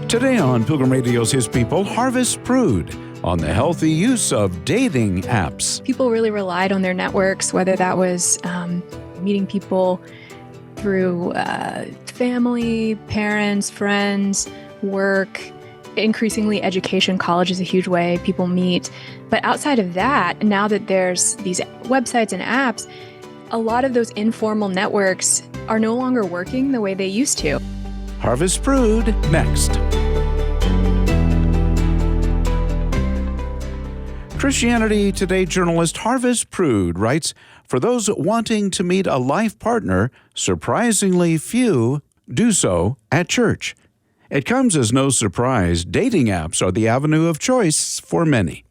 Today on Pilgrim Radio's His People, Harvest Prude on the healthy use of dating apps. People really relied on their networks, whether that was meeting people through family, parents, friends, work. Increasingly, education, college is a huge way people meet. But outside of that, now that there's these websites and apps, a lot of those informal networks are no longer working the way they used to. Harvest Prude next. Christianity Today journalist Harvest Prude writes, for those wanting to meet a life partner, surprisingly few do so at church. It comes as no surprise dating apps are the avenue of choice for many.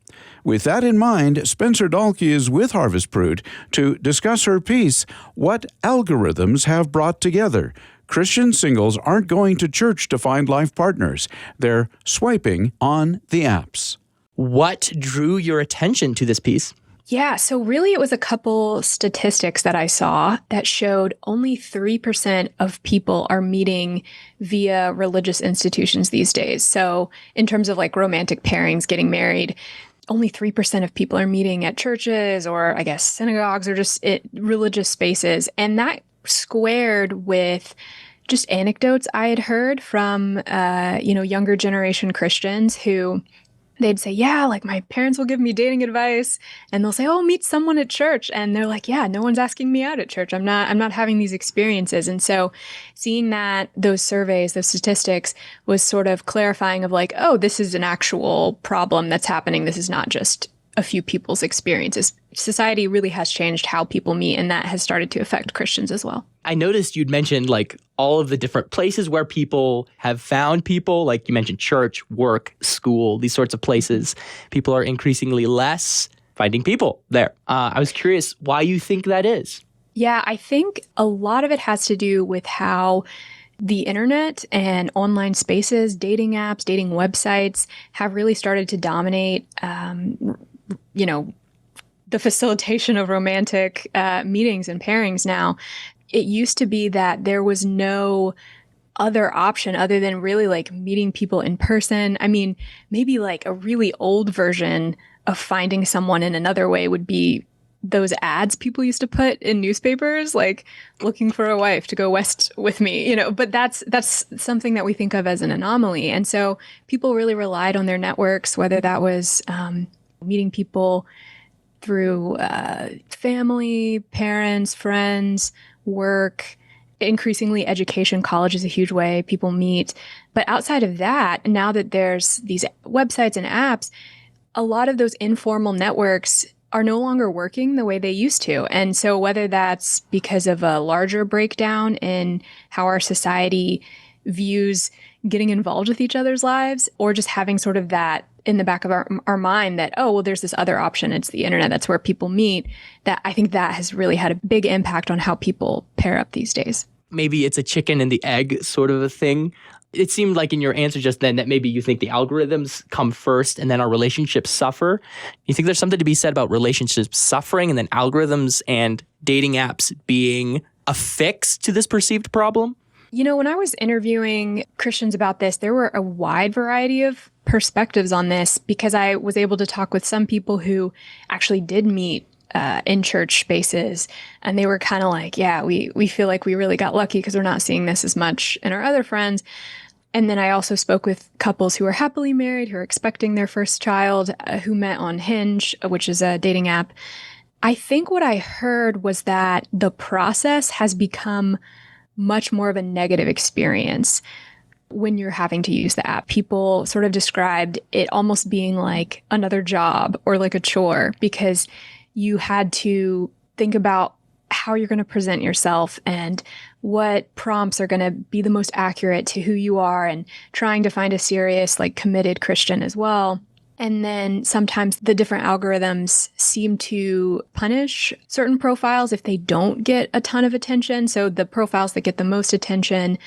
With that in mind, Spencer Dahlke is with Harvest Prude to discuss her piece, What Algorithms Have Brought Together. Christian singles aren't going to church to find life partners. They're swiping on the apps. What drew your attention to this piece? Yeah, so really it was a couple statistics that I saw that showed only 3% of people are meeting via religious institutions these days. So in terms of like romantic pairings, getting married, only 3% of people are meeting at churches or I guess synagogues or just religious spaces. And that squared with just anecdotes I had heard from, younger generation Christians who they'd say, yeah, like my parents will give me dating advice and they'll say, oh, meet someone at church. And they're like, yeah, no one's asking me out at church. I'm not having these experiences. And so seeing that those surveys, those statistics was sort of clarifying of like, oh, this is an actual problem that's happening. This is not just a few people's experiences. Society really has changed how people meet, and that has started to affect Christians as well. I noticed you'd mentioned like all of the different places where people have found people, like you mentioned church, work, school, these sorts of places. People are increasingly less finding people there. I was curious why you think that is. Yeah, I think a lot of it has to do with how the internet and online spaces, dating apps, dating websites have really started to dominate, the facilitation of romantic meetings and pairings now. It used to be that there was no other option other than really like meeting people in person. I mean, maybe like a really old version of finding someone in another way would be those ads people used to put in newspapers, like looking for a wife to go west with me, but that's something that we think of as an anomaly. And so people really relied on their networks, whether that was meeting people through family, parents, friends, work. Increasingly, education, college is a huge way people meet. But outside of that, now that there's these websites and apps, a lot of those informal networks are no longer working the way they used to. And so whether that's because of a larger breakdown in how our society views getting involved with each other's lives, or just having sort of that in the back of our mind that, oh, well, there's this other option. It's the internet. That's where people meet. That I think that has really had a big impact on how people pair up these days. Maybe it's a chicken and the egg sort of a thing. It seemed like in your answer just then that maybe you think the algorithms come first and then our relationships suffer. You think there's something to be said about relationships suffering and then algorithms and dating apps being a fix to this perceived problem? When I was interviewing Christians about this, there were a wide variety of perspectives on this because I was able to talk with some people who actually did meet in church spaces. And they were kind of like, yeah, we feel like we really got lucky because we're not seeing this as much in our other friends. And then I also spoke with couples who are happily married, who are expecting their first child, who met on Hinge, which is a dating app. I think what I heard was that the process has become much more of a negative experience when you're having to use the app. People sort of described it almost being like another job or like a chore because you had to think about how you're going to present yourself and what prompts are going to be the most accurate to who you are, and trying to find a serious, like committed Christian as well. And then sometimes the different algorithms seem to punish certain profiles if they don't get a ton of attention. So the profiles that get the most attention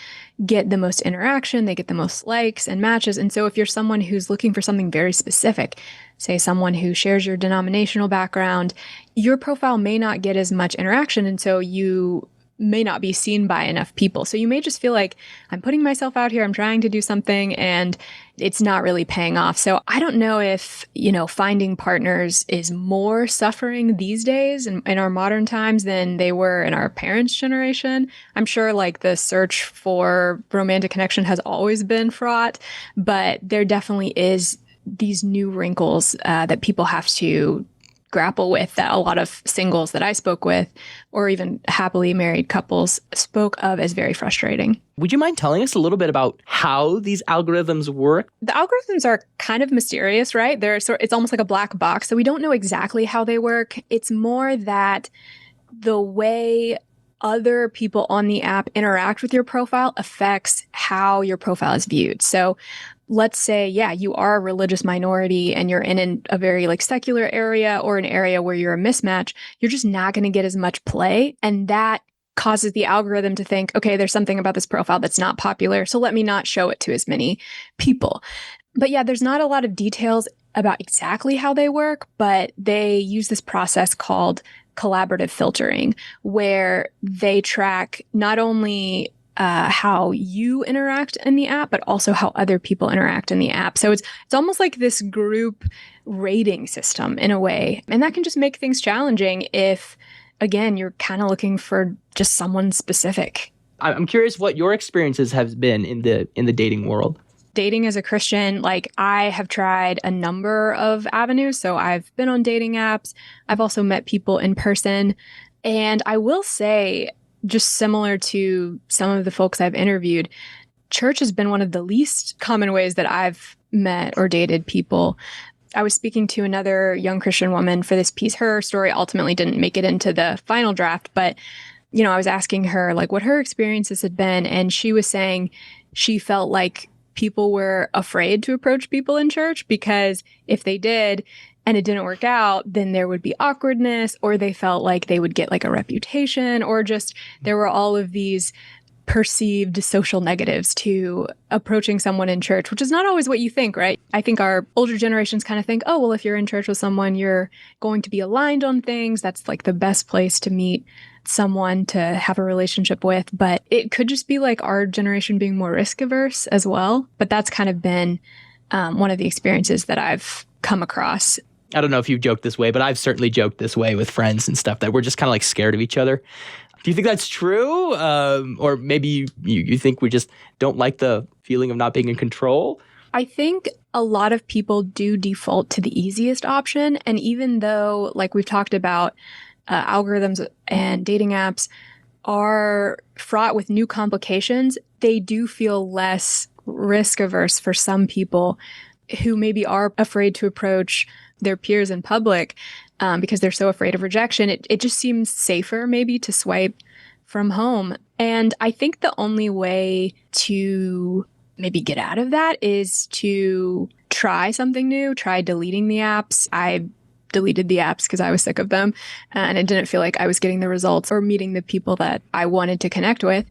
get the most interaction, they get the most likes and matches. And so if you're someone who's looking for something very specific, say someone who shares your denominational background, your profile may not get as much interaction. And so you may not be seen by enough people. So you may just feel like I'm putting myself out here, I'm trying to do something, and it's not really paying off. So I don't know if, finding partners is more suffering these days in our modern times than they were in our parents' generation. I'm sure like the search for romantic connection has always been fraught, but there definitely is these new wrinkles that people have to grapple with, that a lot of singles that I spoke with, or even happily married couples, spoke of as very frustrating. Would you mind telling us a little bit about how these algorithms work? The algorithms are kind of mysterious, right? It's almost like a black box, so we don't know exactly how they work. It's more that the way other people on the app interact with your profile affects how your profile is viewed. So let's say, you are a religious minority and you're in a very like secular area or an area where you're a mismatch, you're just not going to get as much play. And that causes the algorithm to think, okay, there's something about this profile that's not popular, so let me not show it to as many people. But there's not a lot of details about exactly how they work, but they use this process called collaborative filtering, where they track not only how you interact in the app, but also how other people interact in the app. So it's almost like this group rating system in a way. And that can just make things challenging if, again, you're kind of looking for just someone specific. I'm curious what your experiences have been in the dating world. Dating as a Christian, like I have tried a number of avenues. So I've been on dating apps. I've also met people in person. And I will say, just similar to some of the folks I've interviewed, church has been one of the least common ways that I've met or dated people. I was speaking to another young Christian woman for this piece. Her story ultimately didn't make it into the final draft, but I was asking her like what her experiences had been, and she was saying she felt like people were afraid to approach people in church because if they did and it didn't work out, then there would be awkwardness, or they felt like they would get like a reputation, or just there were all of these perceived social negatives to approaching someone in church, which is not always what you think, right? I think our older generations kind of think, oh, well, if you're in church with someone, you're going to be aligned on things. That's like the best place to meet someone to have a relationship with. But it could just be like our generation being more risk averse as well. But that's kind of been one of the experiences that I've come across. I don't know if you've joked this way, but I've certainly joked this way with friends and stuff, that we're just kind of like scared of each other. Do you think that's true? Or maybe you think we just don't like the feeling of not being in control? I think a lot of people do default to the easiest option. And even though, like we've talked about, algorithms and dating apps are fraught with new complications, they do feel less risk averse for some people who maybe are afraid to approach their peers in public because they're so afraid of rejection. It just seems safer maybe to swipe from home. And I think the only way to maybe get out of that is to try something new, try deleting the apps. I deleted the apps because I was sick of them and it didn't feel like I was getting the results or meeting the people that I wanted to connect with.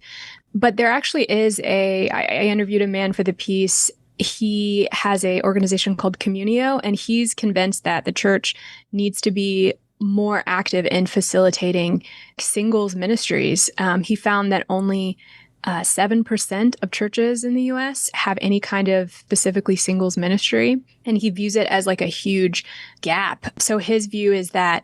But there actually is I interviewed a man for the piece. He has an organization called Communio, and he's convinced that the church needs to be more active in facilitating singles ministries. He found that only 7% of churches in the US have any kind of specifically singles ministry, and he views it as like a huge gap. So his view is that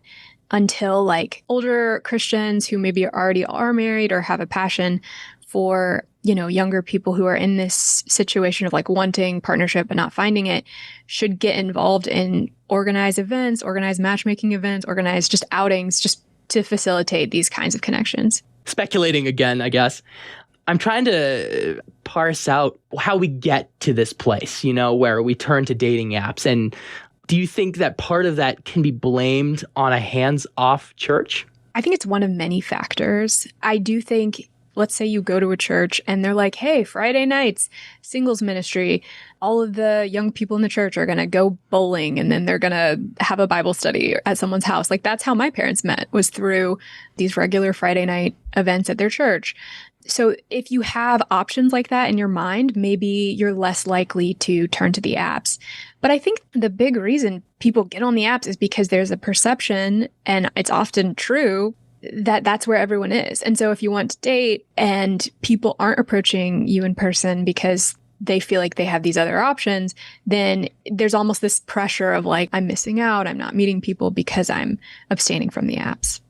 until like older Christians who maybe already are married or have a passion for, younger people who are in this situation of like wanting partnership but not finding it, should get involved in organized events, organized matchmaking events, organized just outings, just to facilitate these kinds of connections. Speculating again, I guess. I'm trying to parse out how we get to this place, where we turn to dating apps. And do you think that part of that can be blamed on a hands-off church? I think it's one of many factors. I do think, let's say you go to a church and they're like, hey, Friday nights, singles ministry, all of the young people in the church are going to go bowling and then they're going to have a Bible study at someone's house. Like that's how my parents met, was through these regular Friday night events at their church. So if you have options like that in your mind, maybe you're less likely to turn to the apps. But I think the big reason people get on the apps is because there's a perception, and it's often true, that's where everyone is. And so if you want to date and people aren't approaching you in person because they feel like they have these other options, then there's almost this pressure of like, I'm missing out. I'm not meeting people because I'm abstaining from the apps.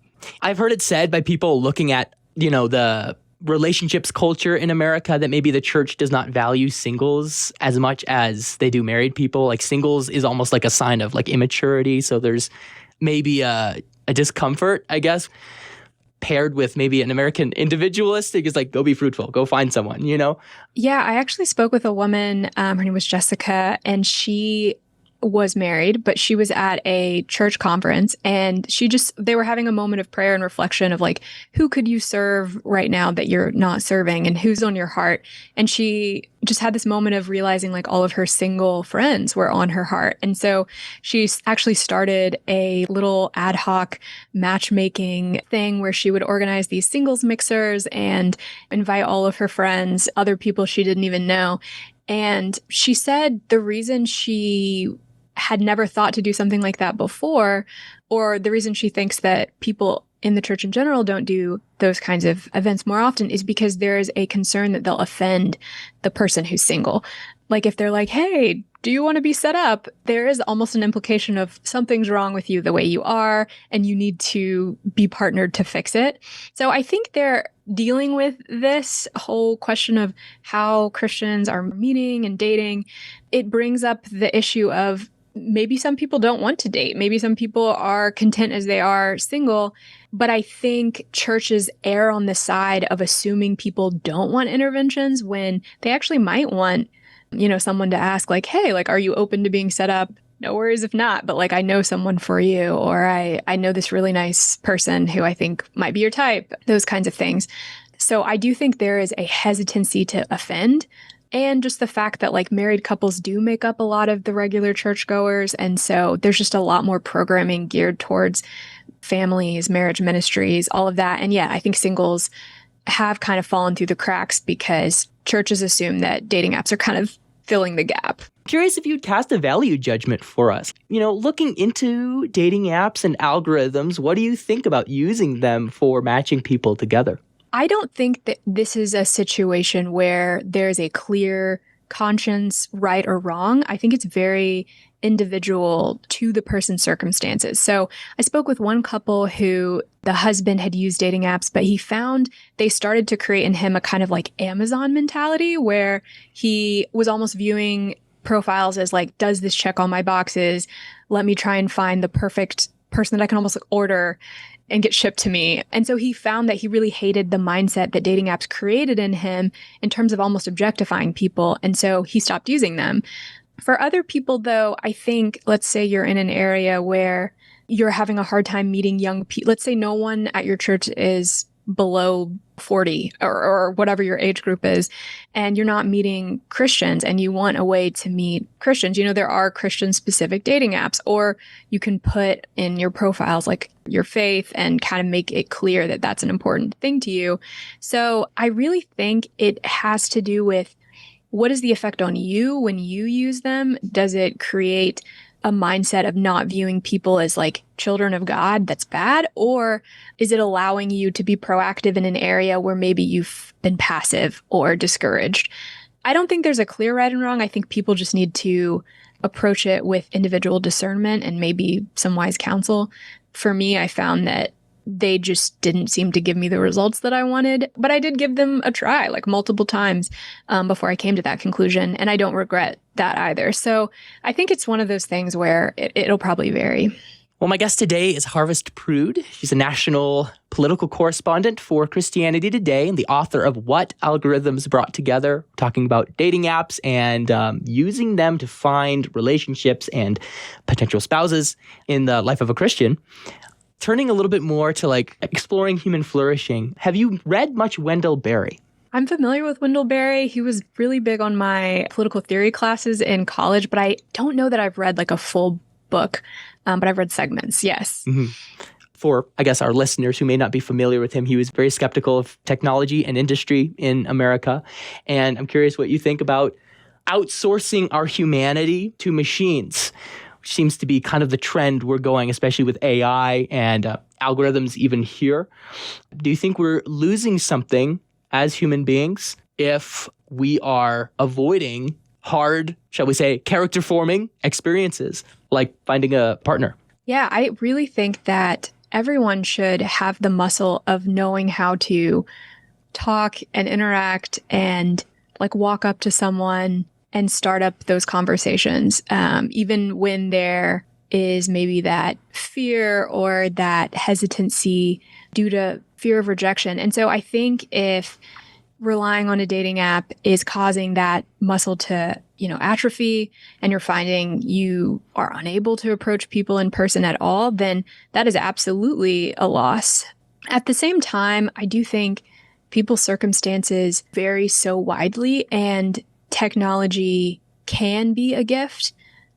I've heard it said by people looking at, the relationships culture in America that maybe the church does not value singles as much as they do married people. Like singles is almost like a sign of like immaturity. So there's maybe a discomfort, I guess, paired with maybe an American individualistic is like, go be fruitful, go find someone, Yeah, I actually spoke with a woman. Her name was Jessica, and she was married, but she was at a church conference, and they were having a moment of prayer and reflection of like, who could you serve right now that you're not serving, and who's on your heart? And she just had this moment of realizing like all of her single friends were on her heart. And so she actually started a little ad hoc matchmaking thing where she would organize these singles mixers and invite all of her friends, other people she didn't even know. And she said the reason she had never thought to do something like that before, or the reason she thinks that people in the church in general don't do those kinds of events more often, is because there is a concern that they'll offend the person who's single. Like if they're like, hey, do you want to be set up? There is almost an implication of something's wrong with you the way you are, and you need to be partnered to fix it. So I think they're dealing with this whole question of how Christians are meeting and dating. It brings up the issue of maybe some people don't want to date. Maybe some people are content as they are single. But I think churches err on the side of assuming people don't want interventions when they actually might want, someone to ask like, hey, like, are you open to being set up? No worries if not, but like, I know someone for you, or I know this really nice person who I think might be your type, those kinds of things. So I do think there is a hesitancy to offend. And just the fact that like married couples do make up a lot of the regular churchgoers. And so there's just a lot more programming geared towards families, marriage ministries, all of that. And yeah, I think singles have kind of fallen through the cracks because churches assume that dating apps are kind of filling the gap. Curious if you'd cast a value judgment for us. Looking into dating apps and algorithms, what do you think about using them for matching people together? I don't think that this is a situation where there's a clear conscience, right or wrong. I think it's very individual to the person's circumstances. So I spoke with one couple who the husband had used dating apps, but he found they started to create in him a kind of like Amazon mentality where he was almost viewing profiles as like, does this check all my boxes? Let me try and find the perfect person that I can almost like order and get shipped to me. And so he found that he really hated the mindset that dating apps created in him in terms of almost objectifying people. And so he stopped using them. For other people, though, I think, let's say you're in an area where you're having a hard time meeting young people. Let's say no one at your church is below 40 or whatever your age group is, and you're not meeting Christians and you want a way to meet Christians. There are Christian-specific dating apps, or you can put in your profiles like your faith and kind of make it clear that that's an important thing to you. So I really think it has to do with what is the effect on you when you use them? Does it create a mindset of not viewing people as like children of God that's bad? Or is it allowing you to be proactive in an area where maybe you've been passive or discouraged? I don't think there's a clear right and wrong. I think people just need to approach it with individual discernment and maybe some wise counsel. For me, I found that they just didn't seem to give me the results that I wanted, but I did give them a try like multiple times before I came to that conclusion. And I don't regret that either. So I think it's one of those things where it'll probably vary. Well, my guest today is Harvest Prude. She's a national political correspondent for Christianity Today and the author of What Algorithms Brought Together, talking about dating apps and using them to find relationships and potential spouses in the life of a Christian. Turning a little bit more to like exploring human flourishing, have you read much Wendell Berry? I'm familiar with Wendell Berry. He was really big on my political theory classes in college, but I don't know that I've read like a full book, but I've read segments, yes. Mm-hmm. For, I guess, our listeners who may not be familiar with him, he was very skeptical of technology and industry in America. And I'm curious what you think about outsourcing our humanity to machines. seems to be kind of the trend we're going, especially with AI and algorithms even here. Do you think we're losing something as human beings if we are avoiding hard, shall we say, character forming experiences like finding a partner? Yeah, I really think that everyone should have the muscle of knowing how to talk and interact and like walk up to someone and start up those conversations, even when there is maybe that fear or that hesitancy due to fear of rejection. And so I think if relying on a dating app is causing that muscle to, atrophy, and you're finding you are unable to approach people in person at all, then that is absolutely a loss. At the same time, I do think people's circumstances vary so widely, and technology can be a gift,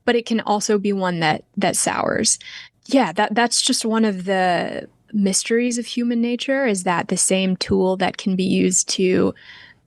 but it can also be one that sours. Yeah, that's just one of the mysteries of human nature, is that the same tool that can be used to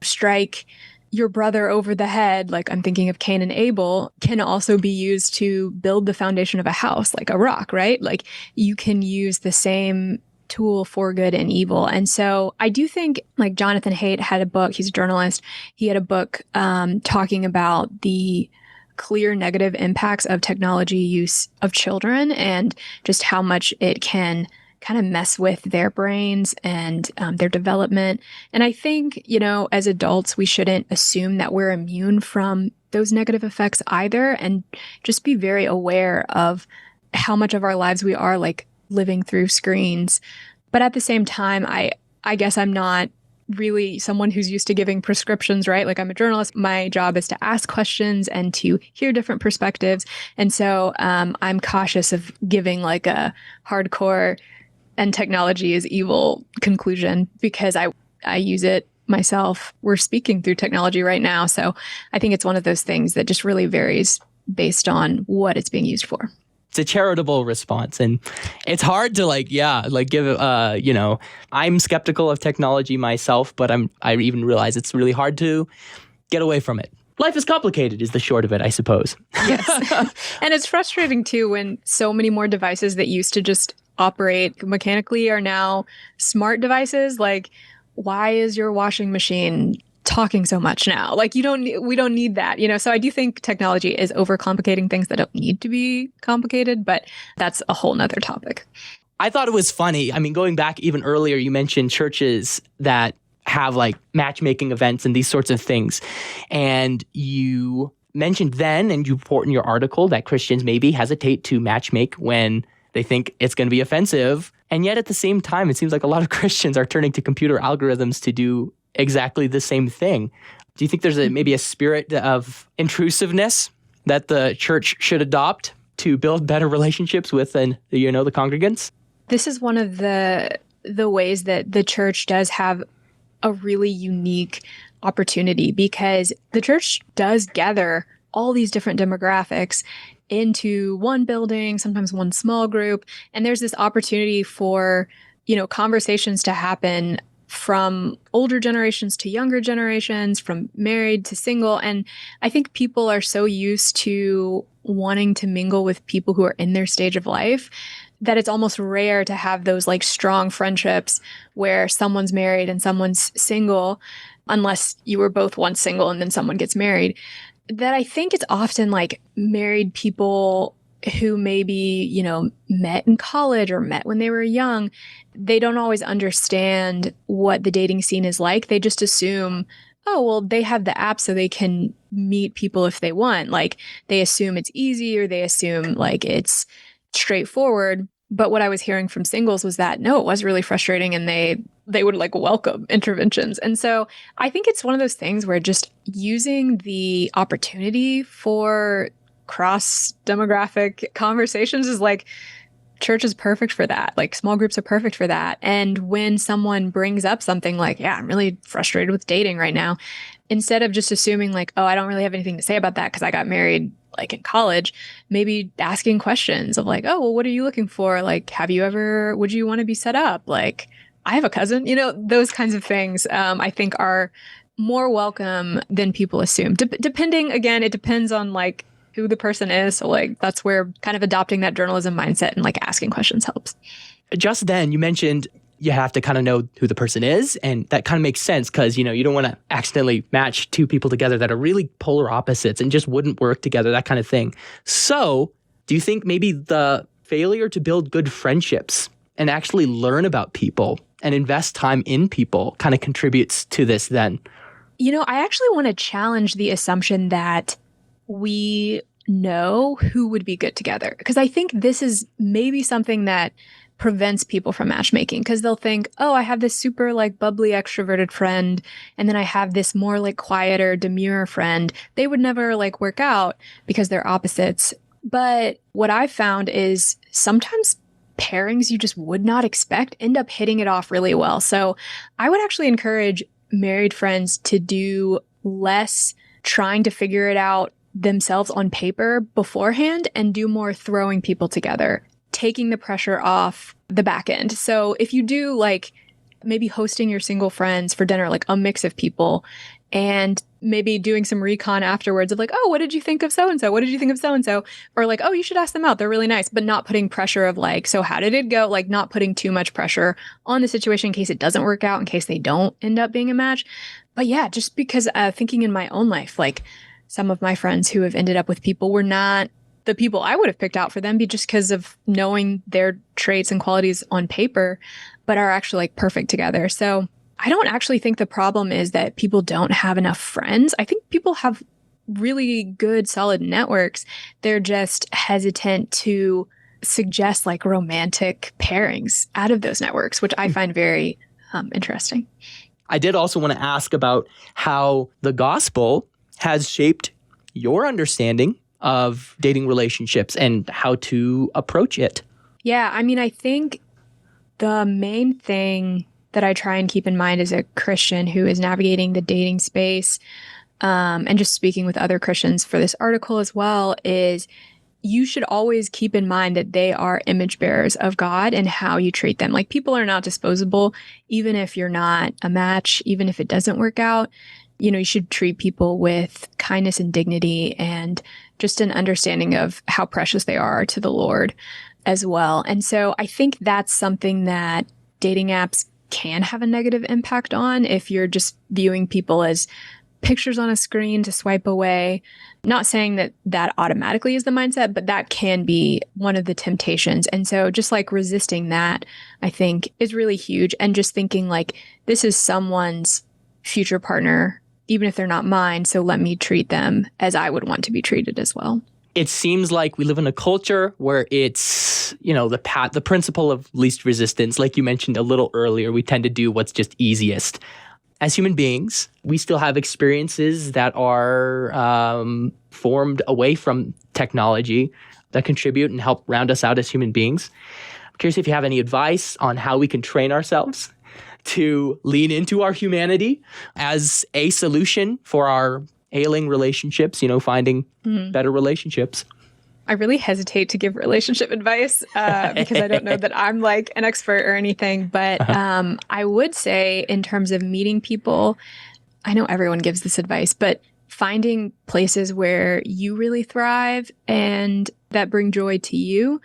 strike your brother over the head, like I'm thinking of Cain and Abel, can also be used to build the foundation of a house, like a rock, right? Like you can use the same tool for good and evil. And so I do think, like, Jonathan Haidt had a book, he's a journalist, he had a book talking about the clear negative impacts of technology use of children and just how much it can kind of mess with their brains and their development. And I think, as adults, we shouldn't assume that we're immune from those negative effects either, and just be very aware of how much of our lives we are like living through screens. But at the same time, I guess I'm not really someone who's used to giving prescriptions, right? Like, I'm a journalist. My job is to ask questions and to hear different perspectives. And so I'm cautious of giving like a hardcore and technology is evil conclusion, because I use it myself. We're speaking through technology right now. So I think it's one of those things that just really varies based on what it's being used for. It's a charitable response, and it's hard to give I'm skeptical of technology myself, but I even realize it's really hard to get away from it. Life is complicated is the short of it, I suppose. Yes. And it's frustrating too when so many more devices that used to just operate mechanically are now smart devices. Like, why is your washing machine talking so much now? Like, we don't need that, So I do think technology is overcomplicating things that don't need to be complicated, but that's a whole nother topic. I thought it was funny. I mean, going back even earlier, you mentioned churches that have like matchmaking events and these sorts of things. And you mentioned then, and you report in your article, that Christians maybe hesitate to matchmake when they think it's going to be offensive. And yet at the same time, it seems like a lot of Christians are turning to computer algorithms to do exactly the same thing. Do you think there's maybe a spirit of intrusiveness that the church should adopt to build better relationships with the congregants? This is one of the ways that the church does have a really unique opportunity, because the church does gather all these different demographics into one building, sometimes one small group. And there's this opportunity for, conversations to happen from older generations to younger generations, from married to single. And I think people are so used to wanting to mingle with people who are in their stage of life that it's almost rare to have those like strong friendships where someone's married and someone's single, unless you were both once single and then someone gets married. That I think it's often like married people who maybe, met in college or met when they were young. They don't always understand what the dating scene is like. They just assume, oh, well, they have the app so they can meet people if they want. Like, they assume it's easy, or they assume like it's straightforward. But what I was hearing from singles was that, no, it was really frustrating, and they would like welcome interventions. And so I think it's one of those things where just using the opportunity for cross-demographic conversations is like, church is perfect for that. Like, small groups are perfect for that. And when someone brings up something like, yeah, I'm really frustrated with dating right now, instead of just assuming like, oh, I don't really have anything to say about that because I got married like in college, maybe asking questions of like, oh, well, what are you looking for? Like, would you want to be set up? Like, I have a cousin, those kinds of things, I think are more welcome than people assume. Depending, again, it depends on like who the person is. So like that's where kind of adopting that journalism mindset and like asking questions helps. Just then, you mentioned you have to kind of know who the person is. And that kind of makes sense because, you don't want to accidentally match two people together that are really polar opposites and just wouldn't work together, that kind of thing. So do you think maybe the failure to build good friendships and actually learn about people and invest time in people kind of contributes to this then? I actually want to challenge the assumption that we know who would be good together. Because I think this is maybe something that prevents people from matchmaking, because they'll think, oh, I have this super like bubbly extroverted friend, and then I have this more like quieter, demure friend. They would never like work out because they're opposites. But what I've found is sometimes pairings you just would not expect end up hitting it off really well. So I would actually encourage married friends to do less trying to figure it out themselves on paper beforehand and do more throwing people together, taking the pressure off the back end. So if you do like maybe hosting your single friends for dinner, like a mix of people, and maybe doing some recon afterwards of like, oh, what did you think of so-and-so? What did you think of so-and-so? Or like, oh, you should ask them out. They're really nice, but not putting pressure of like, so how did it go? Like not putting too much pressure on the situation in case it doesn't work out, in case they don't end up being a match. But yeah, just because thinking in my own life, like some of my friends who have ended up with people were not the people I would have picked out for them, just because of knowing their traits and qualities on paper, but are actually like perfect together. So I don't actually think the problem is that people don't have enough friends. I think people have really good, solid networks. They're just hesitant to suggest like romantic pairings out of those networks, which I find very interesting. I did also want to ask about how the gospel has shaped your understanding of dating relationships and how to approach it. Yeah, I mean, I think the main thing that I try and keep in mind as a Christian who is navigating the dating space, and just speaking with other Christians for this article as well, is you should always keep in mind that they are image bearers of God and how you treat them. Like people are not disposable, even if you're not a match, even if it doesn't work out. You should treat people with kindness and dignity and just an understanding of how precious they are to the Lord as well. And so I think that's something that dating apps can have a negative impact on if you're just viewing people as pictures on a screen to swipe away. Not saying that that automatically is the mindset, but that can be one of the temptations. And so just like resisting that, I think is really huge. And just thinking like, this is someone's future partner, even if they're not mine. So let me treat them as I would want to be treated as well. It seems like we live in a culture where it's, the principle of least resistance. Like you mentioned a little earlier, we tend to do what's just easiest. As human beings, we still have experiences that are formed away from technology that contribute and help round us out as human beings. I'm curious if you have any advice on how we can train ourselves to lean into our humanity as a solution for our ailing relationships, finding better relationships. I really hesitate to give relationship advice because I don't know that I'm like an expert or anything. But I would say in terms of meeting people, I know everyone gives this advice, but finding places where you really thrive and that bring joy to you,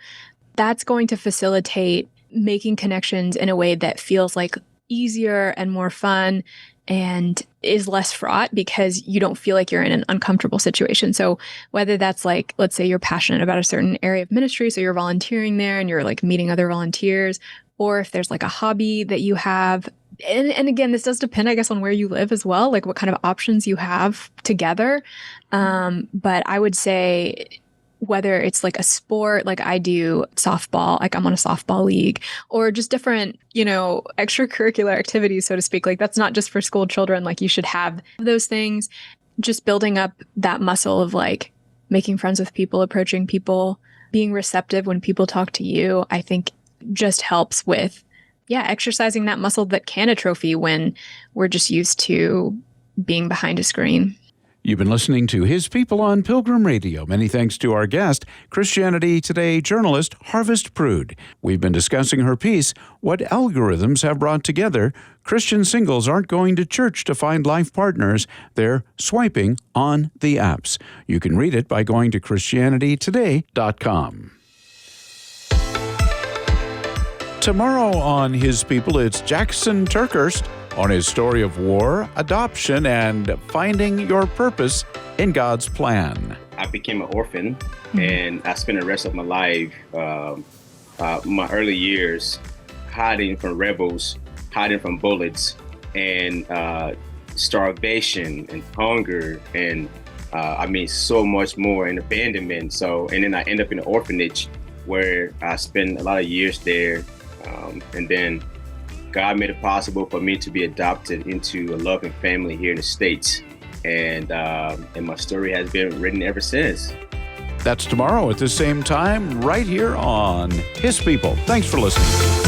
that's going to facilitate making connections in a way that feels like easier and more fun and is less fraught because you don't feel like you're in an uncomfortable situation. So whether that's like, let's say you're passionate about a certain area of ministry, so you're volunteering there and you're like meeting other volunteers, or if there's like a hobby that you have. And again, this does depend, I guess, on where you live as well, like what kind of options you have together. But I would say whether it's like a sport, like I do softball, like I'm on a softball league, or just different, extracurricular activities, so to speak. Like that's not just for school children. Like you should have those things. Just building up that muscle of like making friends with people, approaching people, being receptive when people talk to you, I think just helps with, exercising that muscle that can atrophy when we're just used to being behind a screen. You've been listening to His People on Pilgrim Radio. Many thanks to our guest, Christianity Today journalist Harvest Prude. We've been discussing her piece, What Algorithms Have Brought Together. Christian Singles Aren't Going to Church to Find Life Partners. They're swiping on the apps. You can read it by going to ChristianityToday.com. Tomorrow on His People, it's Jackson Turkhurst on his story of war, adoption, and finding your purpose in God's plan. I became an orphan, and I spent the rest of my life, my early years, hiding from rebels, hiding from bullets, and starvation and hunger, and so much more, and abandonment. And then I end up in an orphanage where I spent a lot of years there, and then God made it possible for me to be adopted into a loving family here in the States. And my story has been written ever since. That's tomorrow at the same time, right here on His People. Thanks for listening.